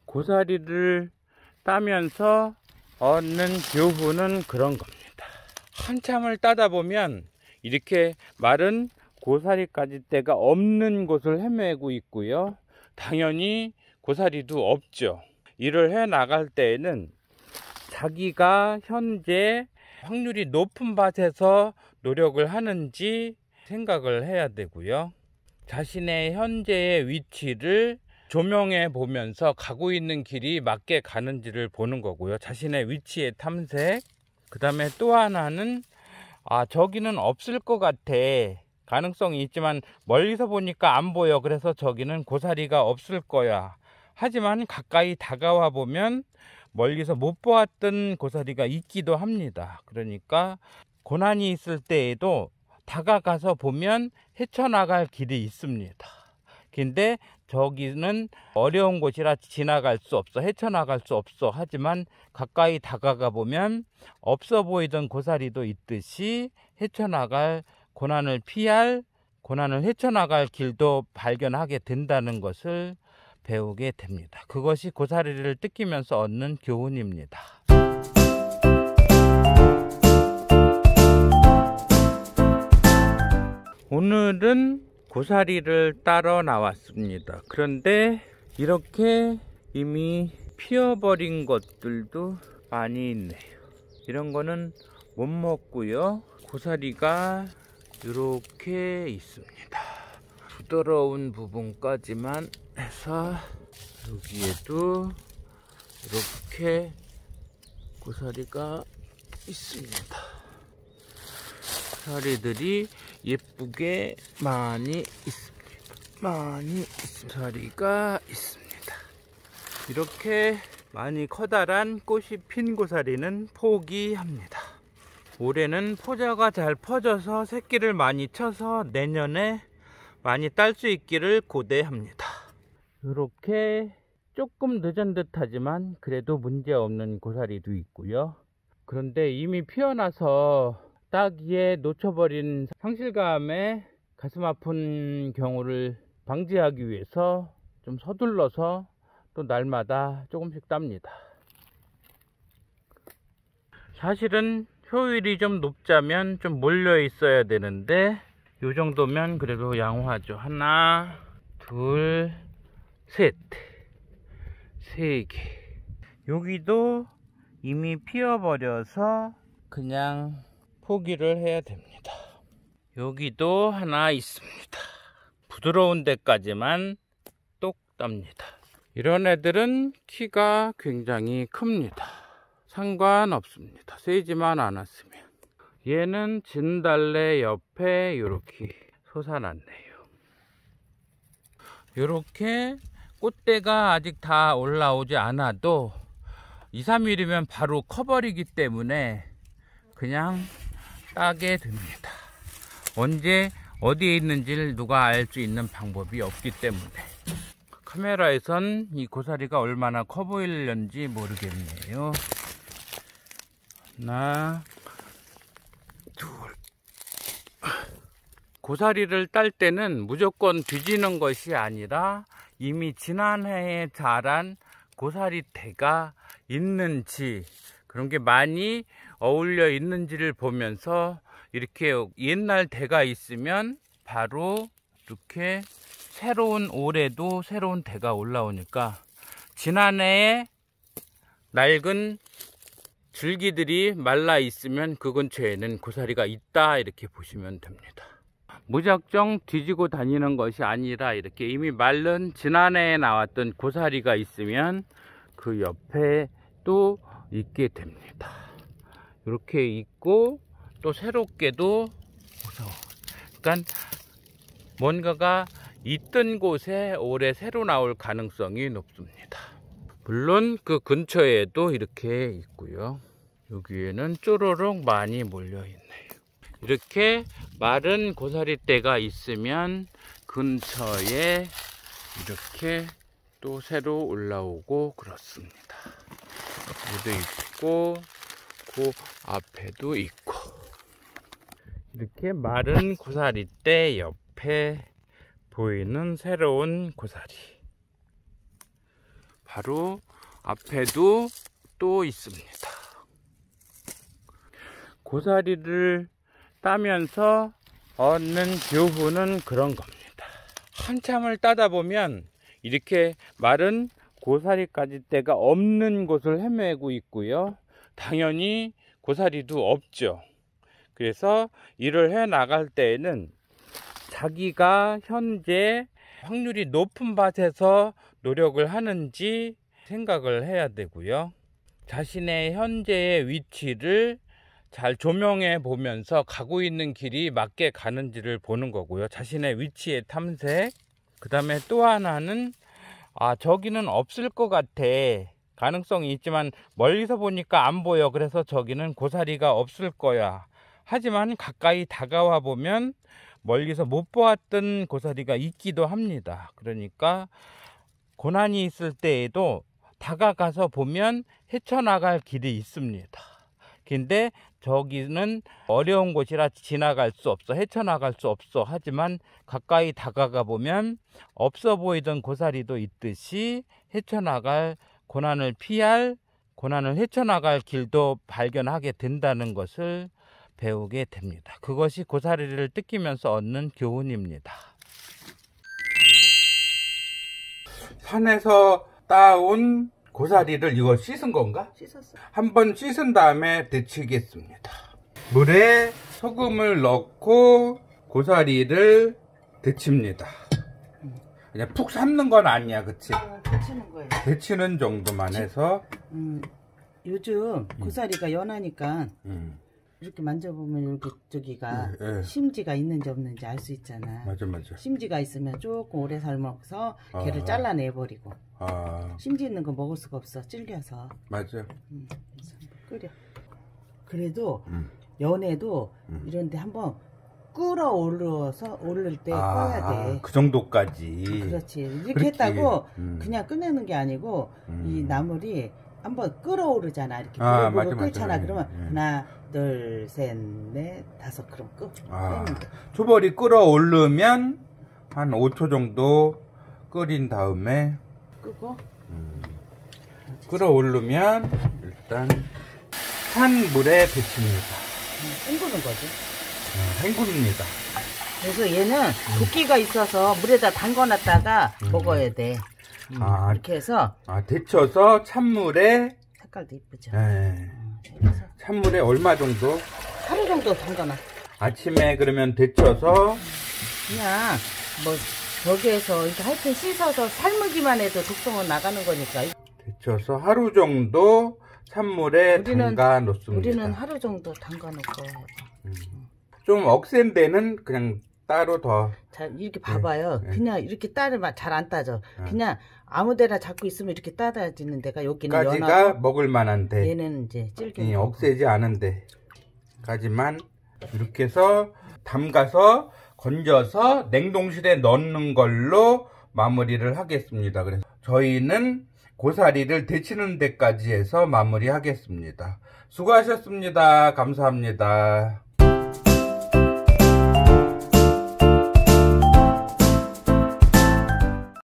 고사리를 따면서 얻는 교훈은 그런 겁니다. 한참을 따다 보면 이렇게 마른 고사리가지대가 없는 곳을 헤매고 있고요. 당연히 고사리도 없죠. 일을 해 나갈 때에는 자기가 현재 확률이 높은 밭에서 노력을 하는지 생각을 해야 되고요. 자신의 현재의 위치를 조명해 보면서 가고 있는 길이 맞게 가는지를 보는 거고요. 자신의 위치의 탐색. 그 다음에 또 하나는 저기는 없을 것 같아. 가능성이 있지만 멀리서 보니까 안 보여. 그래서 저기는 고사리가 없을 거야. 하지만 가까이 다가와 보면 멀리서 못 보았던 고사리가 있기도 합니다. 그러니까 고난이 있을 때에도 다가가서 보면 헤쳐나갈 길이 있습니다. 근데 저기는 어려운 곳이라 지나갈 수 없어, 헤쳐나갈 수 없어. 하지만 가까이 다가가 보면 없어 보이던 고사리도 있듯이 헤쳐나갈, 고난을 피할, 고난을 헤쳐나갈 길도 발견하게 된다는 것을 배우게 됩니다. 그것이 고사리를 뜯기면서 얻는 교훈입니다. 오늘은 고사리를 따러 나왔습니다. 그런데 이렇게 이미 피어버린 것들도 많이 있네요. 이런 거는 못 먹고요. 고사리가 이렇게 있습니다. 부드러운 부분까지만 해서 여기에도 이렇게 고사리가 있습니다. 고사리들이 예쁘게 많이 있습니다. 고사리가 있습니다. 이렇게 많이 커다란 꽃이 핀 고사리는 포기합니다. 올해는 포자가 잘 퍼져서 새끼를 많이 쳐서 내년에 많이 딸 수 있기를 고대합니다. 이렇게 조금 늦은 듯 하지만 그래도 문제없는 고사리도 있고요. 그런데 이미 피어나서 따기에 놓쳐버린 상실감에 가슴 아픈 경우를 방지하기 위해서 좀 서둘러서 또 날마다 조금씩 땁니다. 사실은 효율이 좀 높자면 좀 몰려 있어야 되는데 요 정도면 그래도 양호하죠. 하나, 둘, 셋, 세 개. 여기도 이미 피어버려서 그냥 포기를 해야 됩니다. 여기도 하나 있습니다. 부드러운 데까지만 똑 땁니다. 이런 애들은 키가 굉장히 큽니다. 상관없습니다. 세지만 않았으면. 얘는 진달래 옆에 이렇게 솟아났네요. 이렇게 꽃대가 아직 다 올라오지 않아도 2, 3일이면 바로 커버리기 때문에 그냥 따게 됩니다. 언제 어디에 있는지를 누가 알 수 있는 방법이 없기 때문에. 카메라에선 이 고사리가 얼마나 커 보이려는지 모르겠네요. 하나, 둘. 고사리를 딸 때는 무조건 뒤지는 것이 아니라 이미 지난해에 자란 고사리 대가 있는지, 그런 게 많이 어울려 있는지를 보면서 이렇게 옛날 대가 있으면 바로 이렇게 새로운, 올해도 새로운 대가 올라오니까 지난해에 낡은 줄기들이 말라 있으면 그 근처에는 고사리가 있다, 이렇게 보시면 됩니다. 무작정 뒤지고 다니는 것이 아니라 이렇게 이미 마른 지난해에 나왔던 고사리가 있으면 그 옆에 또 있게 됩니다. 이렇게 있고 또 새롭게도, 그러니까 뭔가가 있던 곳에 올해 새로 나올 가능성이 높습니다. 물론 그 근처에도 이렇게 있고요. 여기에는 쪼로록 많이 몰려 있네요. 이렇게 마른 고사리대가 있으면 근처에 이렇게 또 새로 올라오고 그렇습니다. 여기도 있고 그 앞에도 있고. 이렇게 마른 고사리대 옆에 보이는 새로운 고사리. 바로 앞에도 또 있습니다. 고사리를 따면서 얻는 교훈은 그런 겁니다. 한참을 따다 보면 이렇게 마른 고사리가지대가 없는 곳을 헤매고 있고요. 당연히 고사리도 없죠. 그래서 일을 해 나갈 때에는 자기가 현재 확률이 높은 밭에서 노력을 하는지 생각을 해야 되고요. 자신의 현재의 위치를 잘 조명해 보면서 가고 있는 길이 맞게 가는지를 보는 거고요. 자신의 위치의 탐색. 그 다음에 또 하나는 저기는 없을 것 같아. 가능성이 있지만 멀리서 보니까 안 보여. 그래서 저기는 고사리가 없을 거야. 하지만 가까이 다가와 보면 멀리서 못 보았던 고사리가 있기도 합니다. 그러니까 고난이 있을 때에도 다가가서 보면 헤쳐나갈 길이 있습니다. 근데 저기는 어려운 곳이라 지나갈 수 없어, 헤쳐나갈 수 없어. 하지만 가까이 다가가 보면 없어 보이던 고사리도 있듯이 헤쳐나갈, 고난을 피할, 고난을 헤쳐나갈 길도 발견하게 된다는 것을 배우게 됩니다. 그것이 고사리를 뜯기면서 얻는 교훈입니다. 산에서 따온 고사리를 이거 씻은 건가? 씻었어. 한번 씻은 다음에 데치겠습니다. 물에 소금을 넣고 고사리를 데칩니다. 그냥 푹 삶는 건 아니야, 그치? 데치는 거예요. 데치는 정도만 해서. 요즘 고사리가 연하니까 이렇게 만져보면 이렇게 저기가 심지가 있는지 없는지 알 수 있잖아. 맞아. 심지가 있으면 조금 오래 삶아서 걔를 잘라내버리고. 심지 있는 거 먹을 수가 없어. 질겨서. 맞아. 끓여. 그래도 연해도 이런데 한번 끓어올려서 오를 때 꺼야 돼. 그 정도까지. 그렇지. 이렇게 했다고 그냥 꺼내는 게 아니고 이 나물이 한번 끓어오르잖아. 이렇게 불을 끓잖아. 그러면 하나, 둘, 셋, 넷, 다섯. 그럼 초벌이 끓어오르면 한 5초 정도 끓인 다음에 끄고 끓어오르면 일단 찬 물에 데칩니다. 헹구는 거지. 헹굽니다. 그래서 얘는 도끼가 있어서 물에다 담궈놨다가 먹어야 돼. 이렇게 해서 데쳐서 찬물에. 색깔도 이쁘죠. 찬물에 얼마 정도? 하루 정도 담가놔. 아침에 그러면 데쳐서 그냥 뭐 저기에서 이렇게 하여튼 씻어서 삶기만 해도 독성은 나가는 거니까. 데쳐서 하루 정도 찬물에 담가 놓습니다. 우리는 하루 정도 담가 놓고 좀 억센 데는 그냥 따로 더. 자, 이렇게 봐봐요. 그냥 이렇게 따르면 잘 안 따져. 그냥 아무데나 잡고 있으면 이렇게 따다지는 데가 여기는 까지가 연하고 먹을 만한데 얘는 이제 질긴 억세지 않은데 까지만 이렇게 해서 담가서 건져서 냉동실에 넣는 걸로 마무리를 하겠습니다. 그래서 저희는 고사리를 데치는 데까지 해서 마무리 하겠습니다. 수고하셨습니다. 감사합니다.